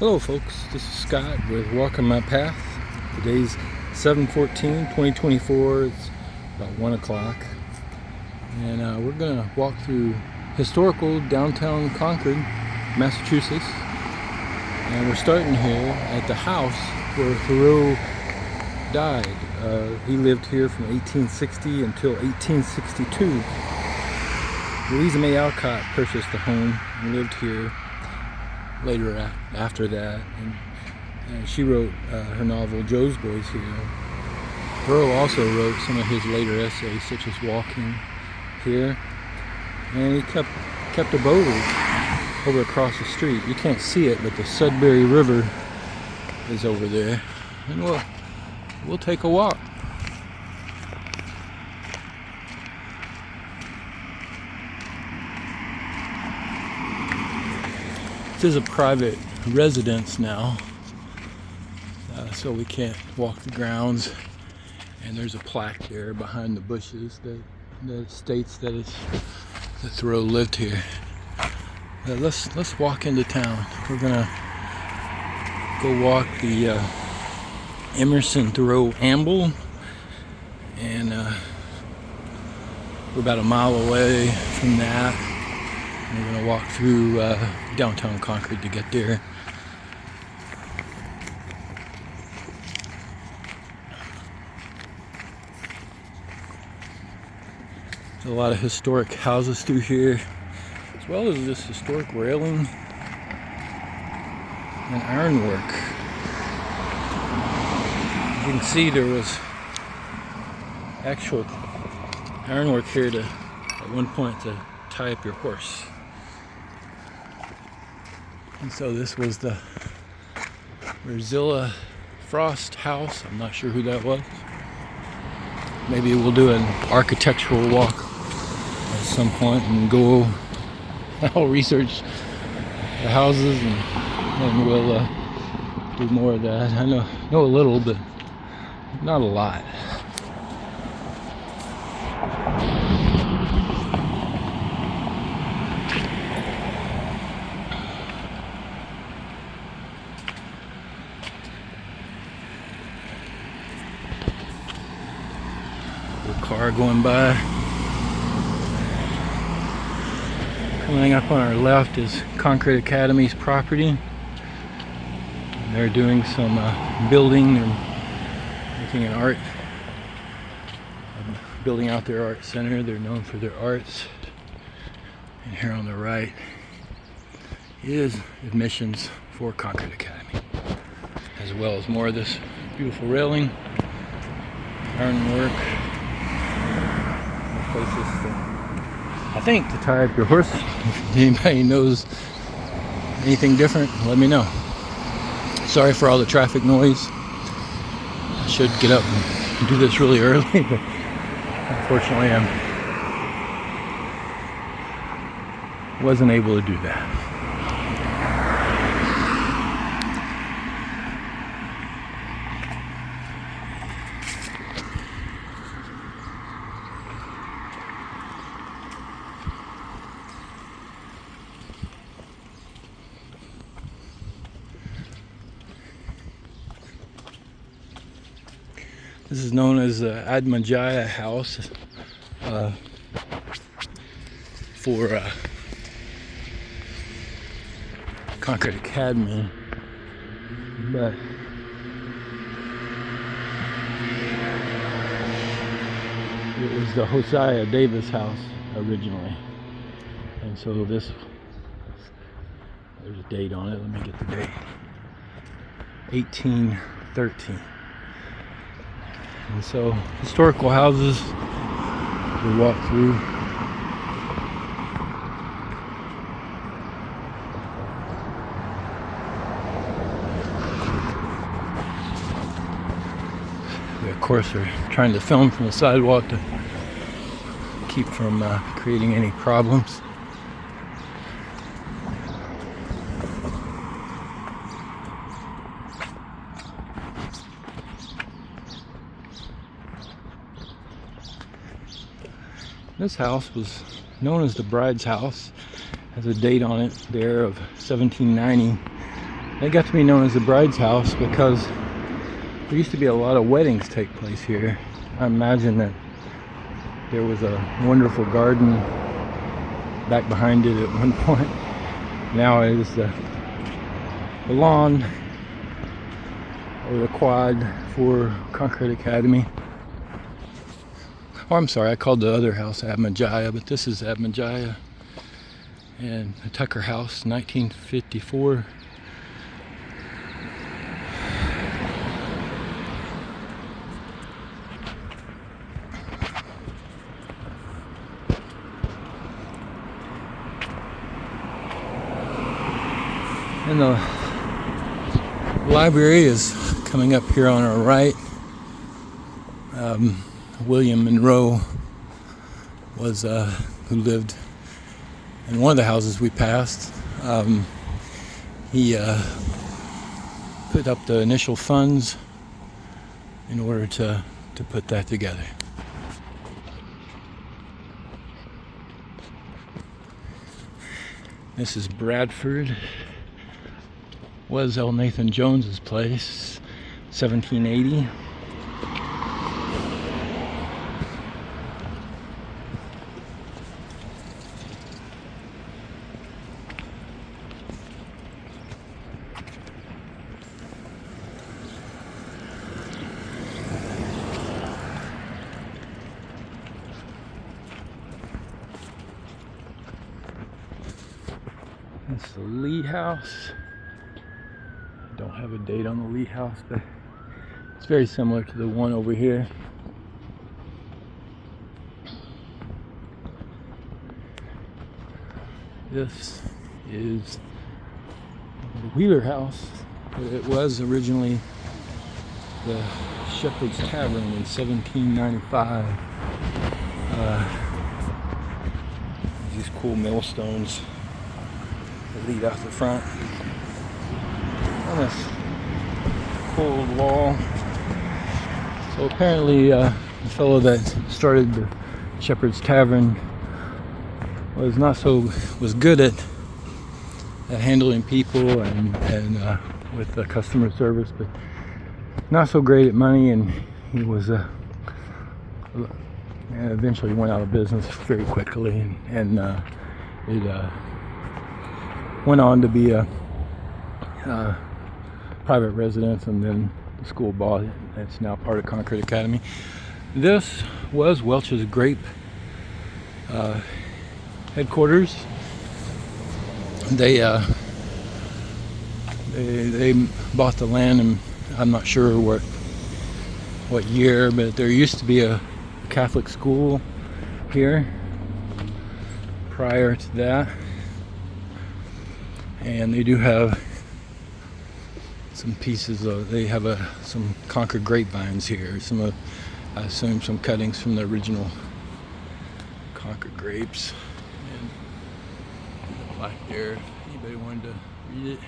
Hello folks, this is Scott with Walking My Path. Today's 7/14/2024. It's about 1 o'clock. And we're going to walk through historical downtown Concord, Massachusetts. And we're starting here at the house where Thoreau died. He lived here from 1860 until 1862. Louisa May Alcott purchased the home and lived here later after that, and she wrote her novel Joe's Boys here. Thoreau also wrote some of his later essays, such as Walking here, and he kept a boat over across the street. You can't see it, but the Sudbury River is over there, and we'll take a walk. This is a private residence now, so we can't walk the grounds, and there's a plaque there behind the bushes that states that Thoreau lived here. Let's walk into town. We're gonna go walk the Emerson Thoreau Amble, and we're about a mile away from that. We're going to walk through Downtown Concord to get there. There's a lot of historic houses through here, as well as this historic railing and ironwork. You can see there was actual ironwork here at one point to tie up your horse. And so this was the Rosilla Frost house. I'm not sure who that was. Maybe we'll do an architectural walk at some point and go. I'll research the houses and we'll do more of that. I know a little, but not a lot. Car going by. Coming up on our left is Concord Academy's property. They're doing some building. They're making an art, building out their art center. They're known for their arts. And here on the right is admissions for Concord Academy, as well as more of this beautiful railing, ironwork. Places I think to tie up your horse. If anybody knows anything different, let me know. Sorry for all the traffic noise. I should get up and do this really early, but unfortunately I wasn't able to do that. This is known as the Admajaya House for Concord Academy, but it was the Hosea Davis house originally, and so there's a date on it. Let me get the date. 1813. And so, historical houses we walk through. We, of course, are trying to film from the sidewalk to keep from creating any problems. This house was known as the Bride's House. Has a date on it there of 1790. It got to be known as the bride's house because there used to be a lot of weddings take place here. I imagine that there was a wonderful garden back behind it at one point. Now it is the lawn or the quad for Concord Academy. Oh, I'm sorry, I called the other house Abmajaya, but this is Abmajaya and the Tucker House, 1954. And the library is coming up here on our right. William Monroe was who lived in one of the houses we passed. He put up the initial funds in order to put that together. This is Bradford. Was L. Nathan Jones's place, 1780. That's the Lee House. Don't have a date on the Lee House, but it's very similar to the one over here. This is the Wheeler House, but it was originally the Shepherd's Tavern in 1795. These cool millstones that lead out the front. On this cool wall. So apparently the fellow that started the Shepherd's Tavern was good at handling people and with the customer service, but not so great at money, and he was eventually went out of business very quickly, and it went on to be a private residence, and then the school bought it. It's now part of Concord Academy. This was Welch's grape headquarters. They bought the land, and I'm not sure what year, but there used to be a Catholic school here prior to that, and they do have some pieces of, they have some Concord grapevines here. I assume some cuttings from the original Concord grapes. And the plaque there, if anybody wanted to read it.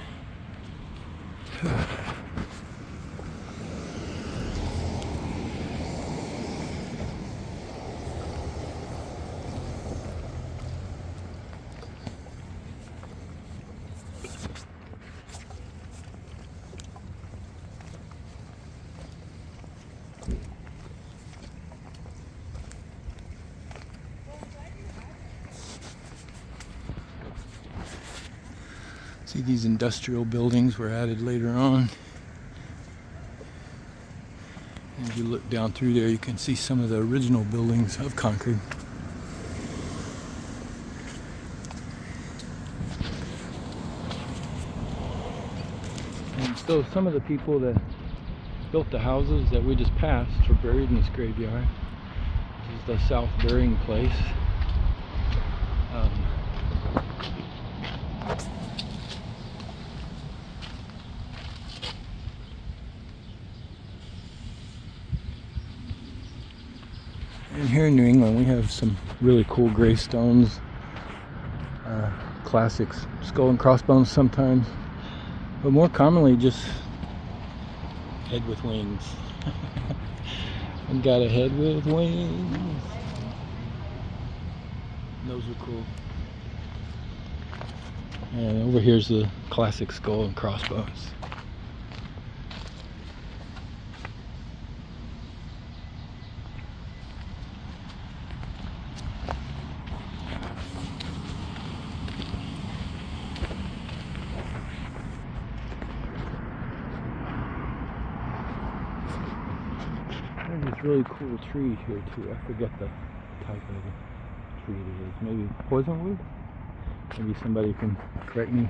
See, these industrial buildings were added later on. And if you look down through there, you can see some of the original buildings of Concord. And so some of the people that built the houses that we just passed are buried in this graveyard. This is the South Burying Place. And here in New England, we have some really cool gravestones, classics, skull and crossbones sometimes, but more commonly just head with wings. I've got a head with wings. Those are cool. And over here's the classic skull and crossbones. There's this really cool tree here too. I forget the type of tree it is. Maybe poisonwood? Maybe somebody can correct me,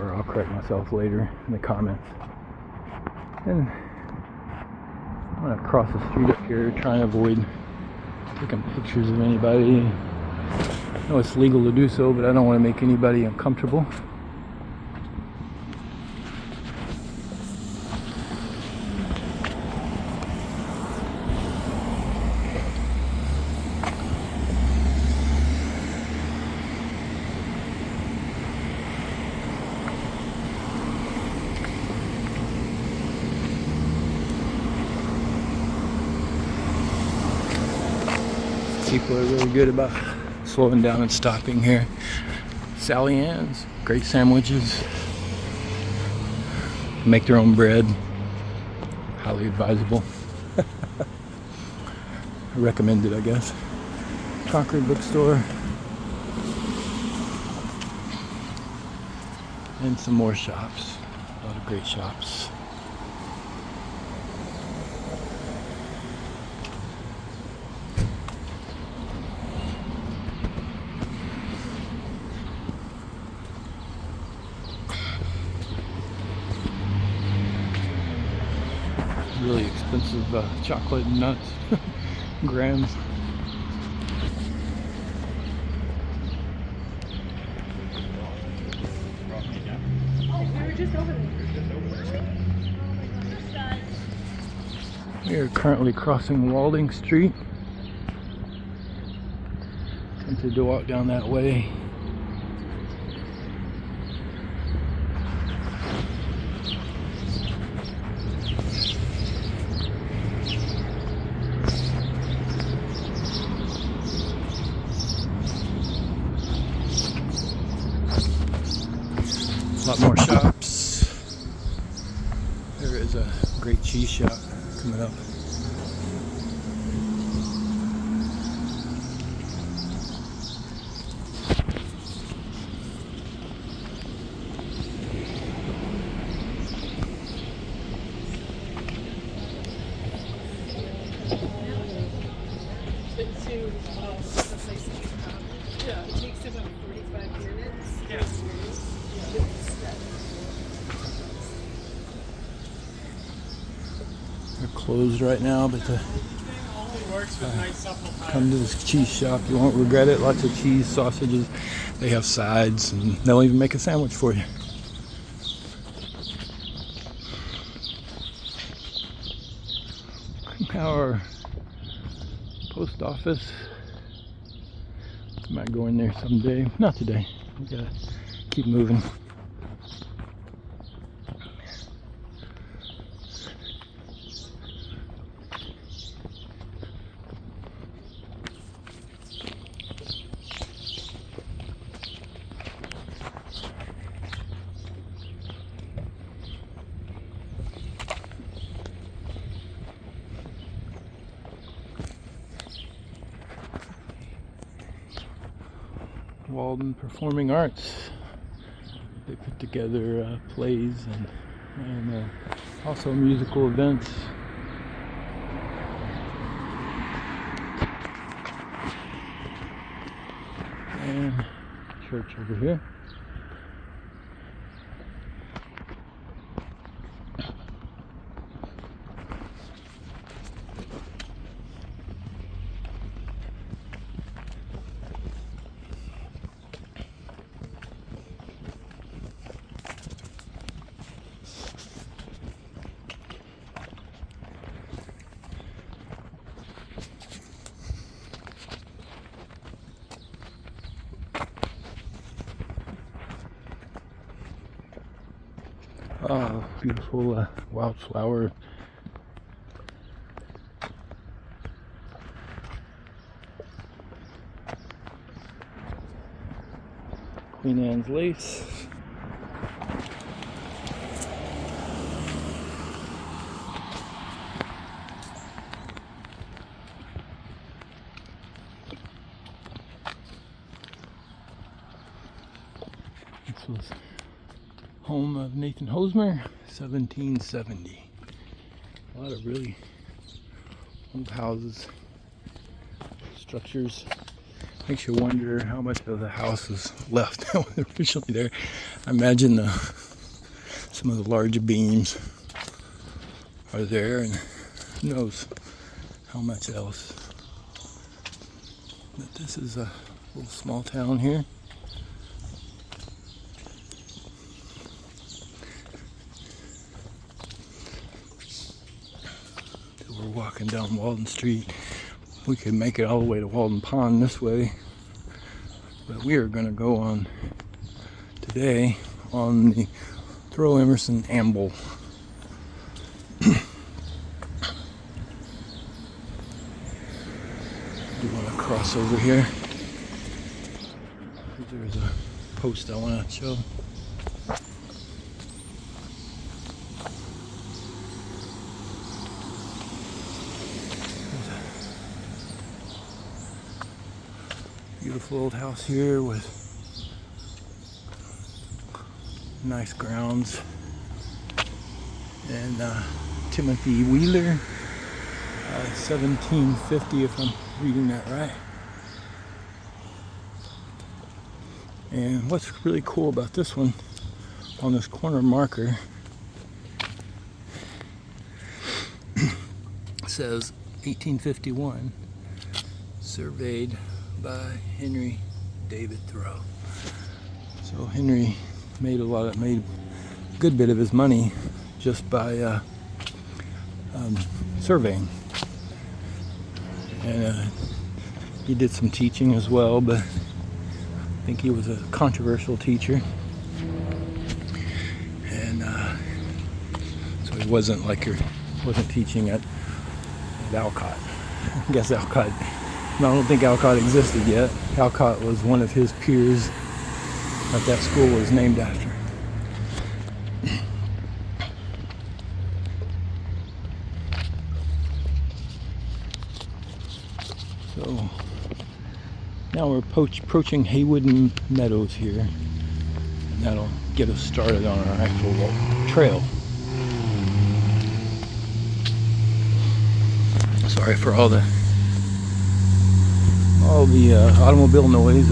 or I'll correct myself later in the comments. And I'm gonna cross the street up here, trying to avoid taking pictures of anybody. I know it's legal to do so, but I don't want to make anybody uncomfortable. People are really good about slowing down and stopping here. Sally Ann's, great sandwiches. Make their own bread. Highly advisable. Recommended, I guess. Concord bookstore. And some more shops. A lot of great shops. Really expensive chocolate and nuts, grams. We are currently crossing Walding Street. Tempted to walk down that way. A lot more shops. There is a great cheese shop coming up. It takes about 45 minutes. They're closed right now, but come to this cheese shop. You won't regret it. Lots of cheese, sausages. They have sides, and they'll even make a sandwich for you. Our post office. Might go in there someday. Not today. We gotta keep moving. Walden Performing Arts. They put together plays and also musical events. And church over here. Oh, beautiful wildflower. Queen Anne's lace. This was home of Nathan Hosmer, 1770. A lot of really old houses, structures. Makes you wonder how much of the house is left that was originally there. I imagine some of the larger beams are there, and who knows how much else. But this is a little small town here. So we're walking down Walden Street. We could make it all the way to Walden Pond this way, but we are going to go on today on the Thoreau Emerson Amble. Do want to cross over here. There's a post I want to show. Beautiful old house here with nice grounds. And Timothy Wheeler, 1750 if I'm reading that right. And what's really cool about this one, on this corner marker, says 1851, surveyed by Henry David Thoreau. So Henry made a good bit of his money just by surveying, and he did some teaching as well, but I think he was a controversial teacher, and so he wasn't teaching at Alcott. I guess Alcott. No, I don't think Alcott existed yet. Alcott was one of his peers that school was named after. So now we're approaching Haywood Meadows here, and that'll get us started on our actual trail. Sorry for all the automobile noise.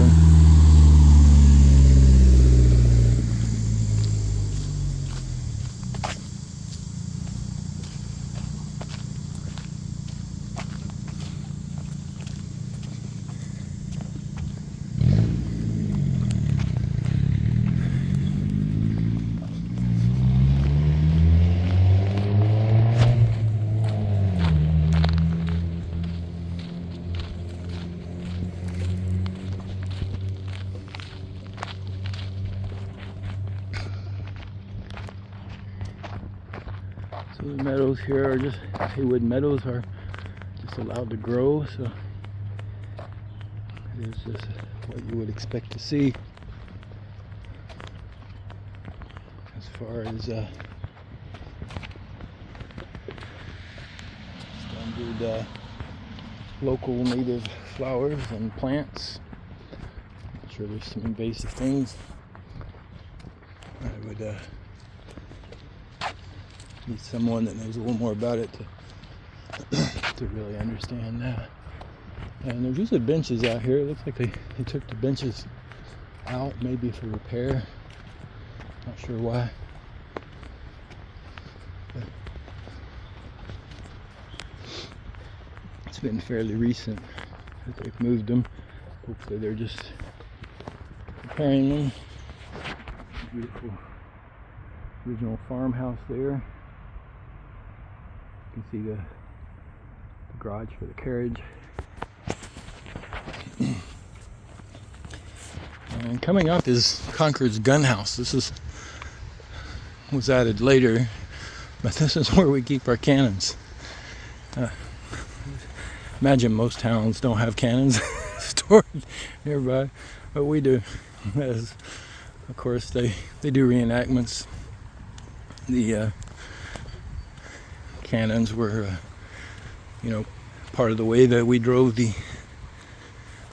So the meadows here are just, Haywood Meadows are just allowed to grow, so it is just what you would expect to see as far as standard local native flowers and plants. I'm sure there's some invasive things. I would need someone that knows a little more about it to really understand that. And there's usually benches out here. It looks like they took the benches out, maybe for repair. Not sure why. But it's been fairly recent that they've moved them. Hopefully they're just repairing them. Beautiful original farmhouse there. You can see the garage for the carriage. And coming up is Concord's gun house. This was added later, but this is where we keep our cannons. Imagine most towns don't have cannons stored nearby, but we do. As of course they do reenactments. The cannons were part of the way that we drove the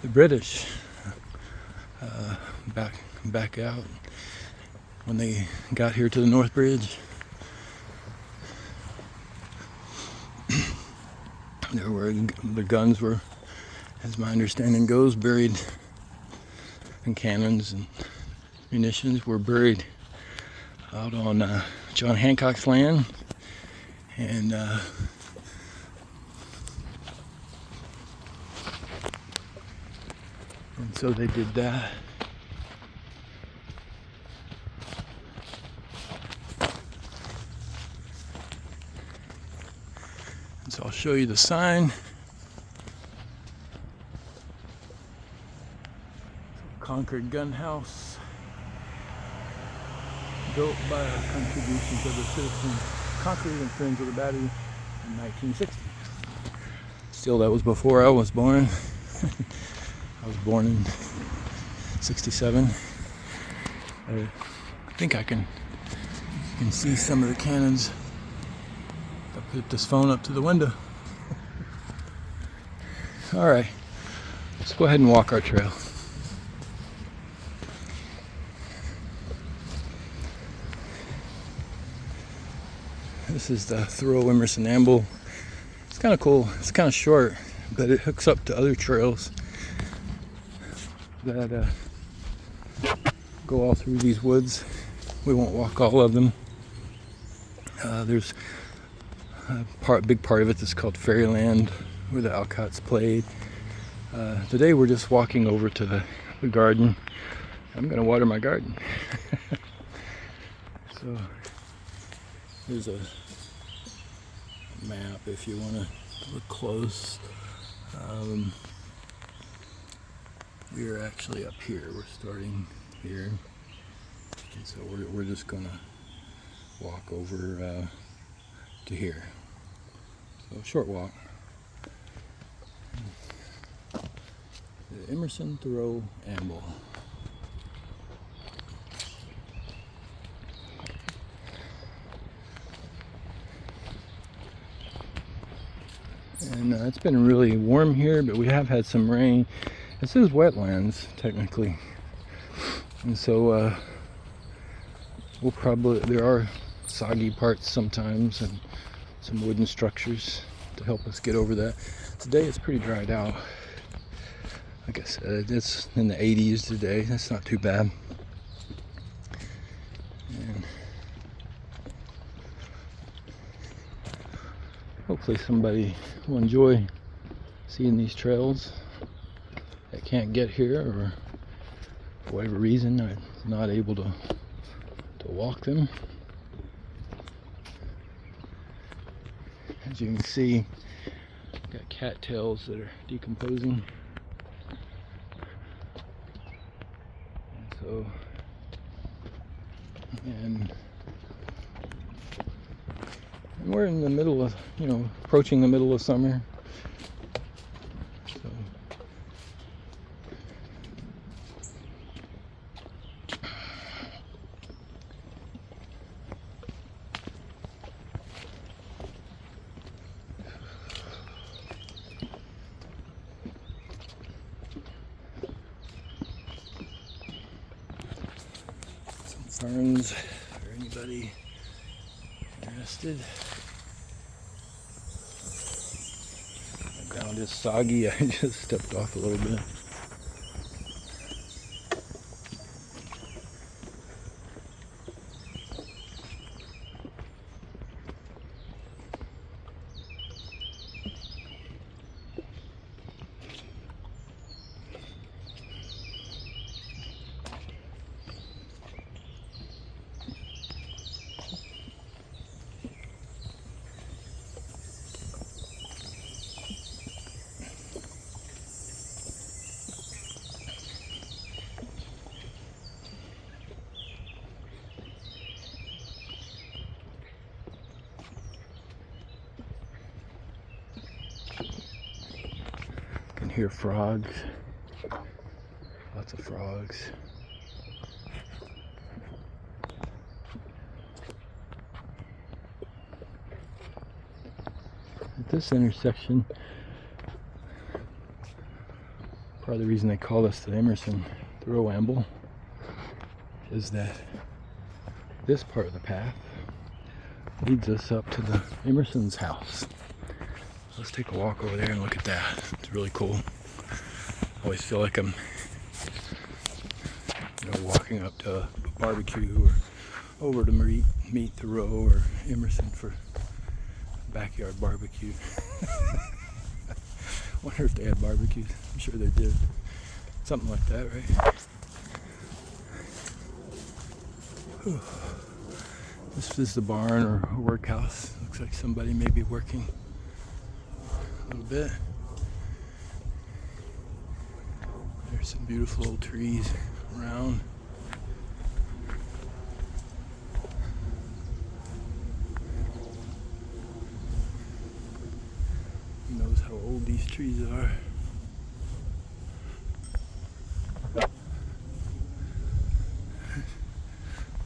British back out when they got here to the North Bridge. The guns were, as my understanding goes, buried, and cannons and munitions were buried out on John Hancock's land, and so they did that. And so I'll show you the sign. Concord Gun House, built by contributions of the citizens, Concord and Friends of the Battery in 1960. Still, that was before I was born. I was born in 67. I think I can see some of the cannons. I'll put this phone up to the window. Alright, let's go ahead and walk our trail. This is the Thoreau, Emerson, Amble. It's kind of cool. It's kind of short, but it hooks up to other trails that go all through these woods. We won't walk all of them. There's a big part of it that's called Fairyland, where the Alcotts played. Today we're just walking over to the garden. I'm going to water my garden. So there's a map if you want to look close. We are actually up here. We're starting here, and so we're just gonna walk over to here. So short walk. The Emerson, Thoreau, Amble. And it's been really warm here, but we have had some rain. This is wetlands, technically. And so there are soggy parts sometimes and some wooden structures to help us get over that. Today it's pretty dried out. Like I said, it's in the 80s today. That's not too bad. And hopefully somebody will enjoy seeing these trails that can't get here, or for whatever reason are not able to walk them. As you can see, got cattails that are decomposing. And we're in the middle of, approaching the middle of summer. So ferns for anybody interested. The ground is soggy. I just stepped off a little bit. Hear frogs, lots of frogs. this intersection, part of the reason they call this the Emerson Thoreau Amble is that this part of the path leads us up to the Emerson's house. Let's take a walk over there and look at that. It's really cool. I always feel like I'm walking up to a barbecue or over to meet Thoreau or Emerson for backyard barbecue. Wonder if they had barbecues. I'm sure they did. Something like that, right? Whew. This is the barn or a workhouse. Looks like somebody may be working a little bit. There's some beautiful old trees around. Who knows how old these trees are?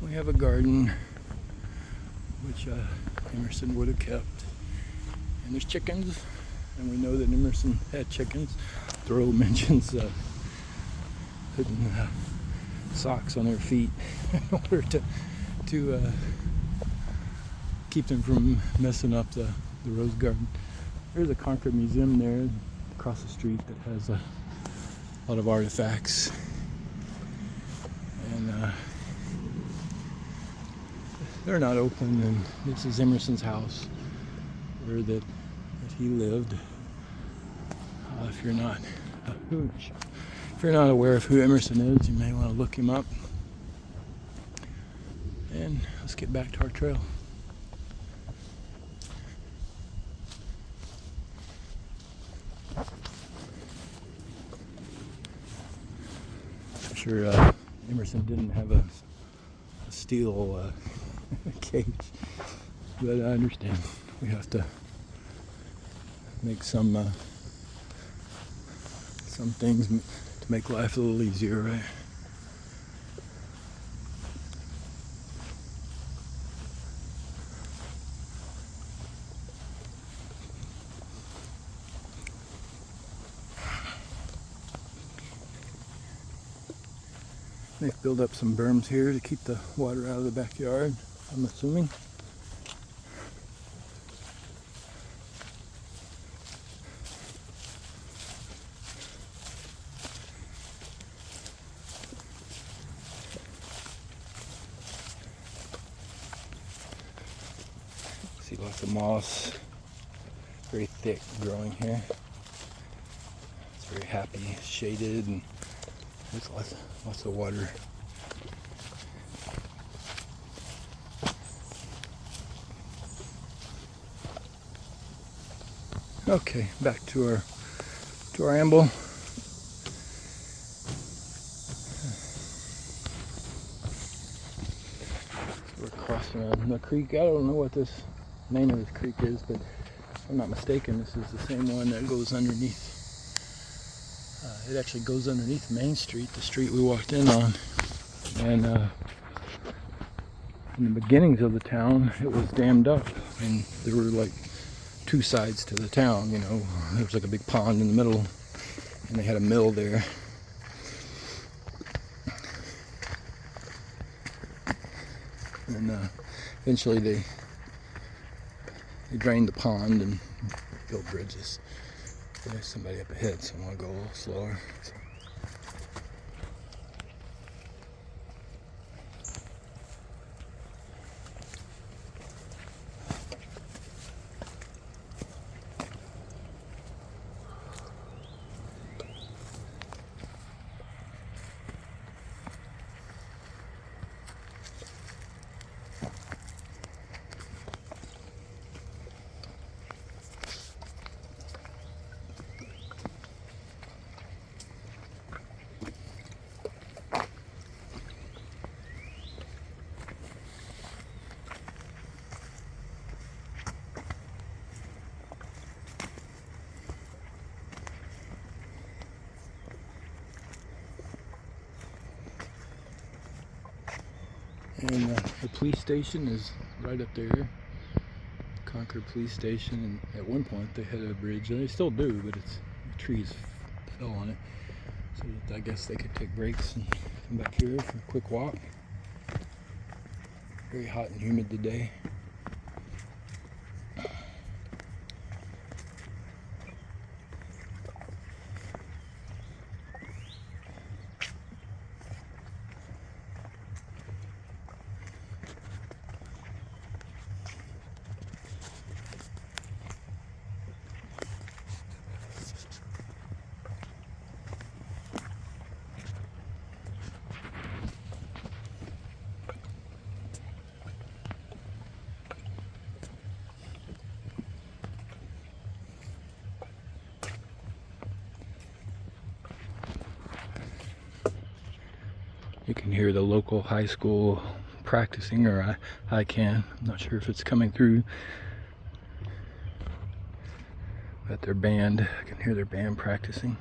We have a garden which Emerson would have kept, and there's chickens, and we know that Emerson had chickens. Thoreau mentions putting socks on their feet in order to keep them from messing up the rose garden. There's a Concord museum there across the street that has a lot of artifacts, and they're not open. And this is Emerson's house where that he lived. If you're not aware of who Emerson is, you may want to look him up. And let's get back to our trail. I'm sure Emerson didn't have a steel cage, but I understand we have to make some things to make life a little easier, right? They've built up some berms here to keep the water out of the backyard, I'm assuming. See lots of moss, very thick growing here. It's very happy, shaded, and there's lots of water. Okay, back to our amble. We're crossing a creek. I don't know what this name of this creek is, but if I'm not mistaken, this is the same one that goes underneath. It actually goes underneath Main Street, the street we walked in on. And in the beginnings of the town, it was dammed up, and there were like two sides to the town. There was like a big pond in the middle, and they had a mill there. And eventually they drained the pond and built bridges. There's somebody up ahead, so I'm gonna go a little slower. And the police station is right up there. Concord Police Station, and at one point they had a bridge, and they still do, but it's trees fell on it, so that I guess they could take breaks and come back here for a quick walk. Very hot and humid today. You can hear the local high school practicing, or I can. I'm not sure if it's coming through. But their band, I can hear their band practicing.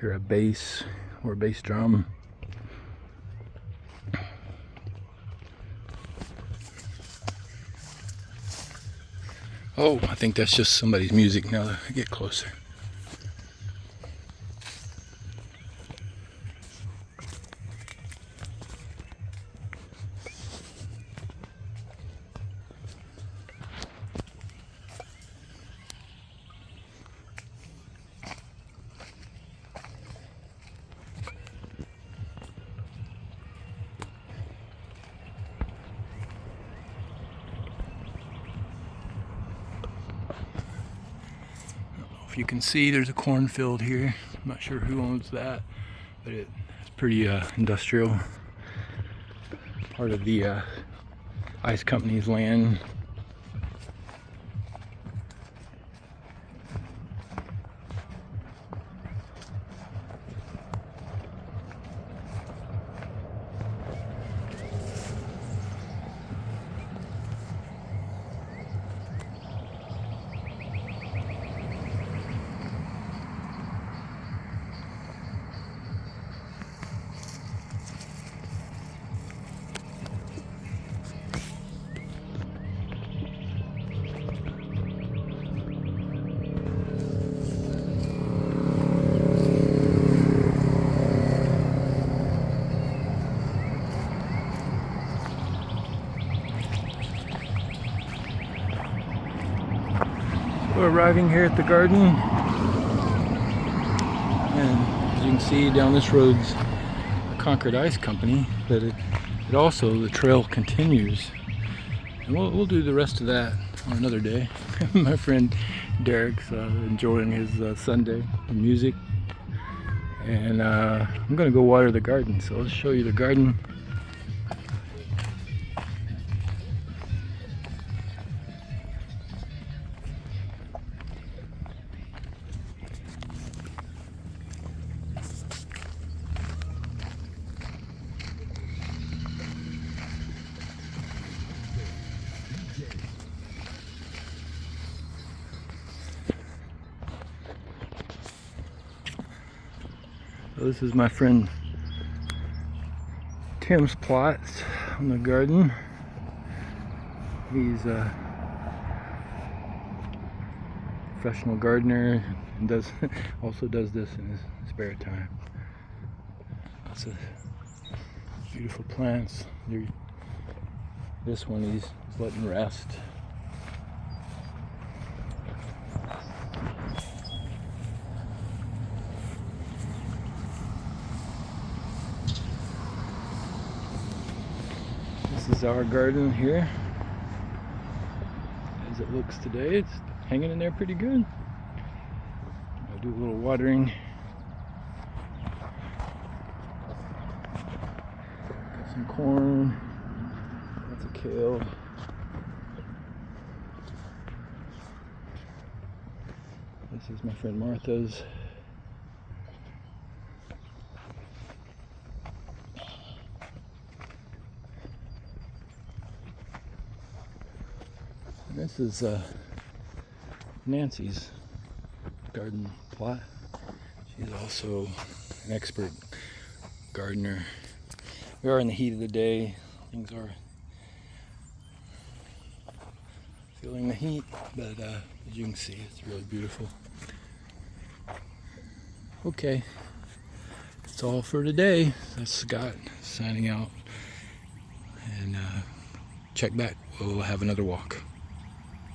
Hear a bass or a bass drum. Oh, I think that's just somebody's music now that I get closer. If you can see, there's a cornfield here. I'm not sure who owns that, but it's pretty industrial. Part of the ice company's land. We're arriving here at the garden, and as you can see, down this road's the Concord Ice Company, but it also, the trail continues, and we'll do the rest of that on another day. My friend Derek's enjoying his Sunday music, and I'm gonna go water the garden, so let's show you the garden. So this is my friend Tim's plots on the garden. He's a professional gardener and also does this in his spare time. Lots of beautiful plants. This one he's letting rest. This is our garden here. As it looks today, it's hanging in there pretty good. I'll do a little watering. Got some corn, lots of kale. This is my friend Martha's. This is Nancy's garden plot. She's also an expert gardener. We are in the heat of the day. Things are feeling the heat, but as you can see, it's really beautiful. Okay, that's all for today. That's Scott signing out. And check back. We'll have another walk.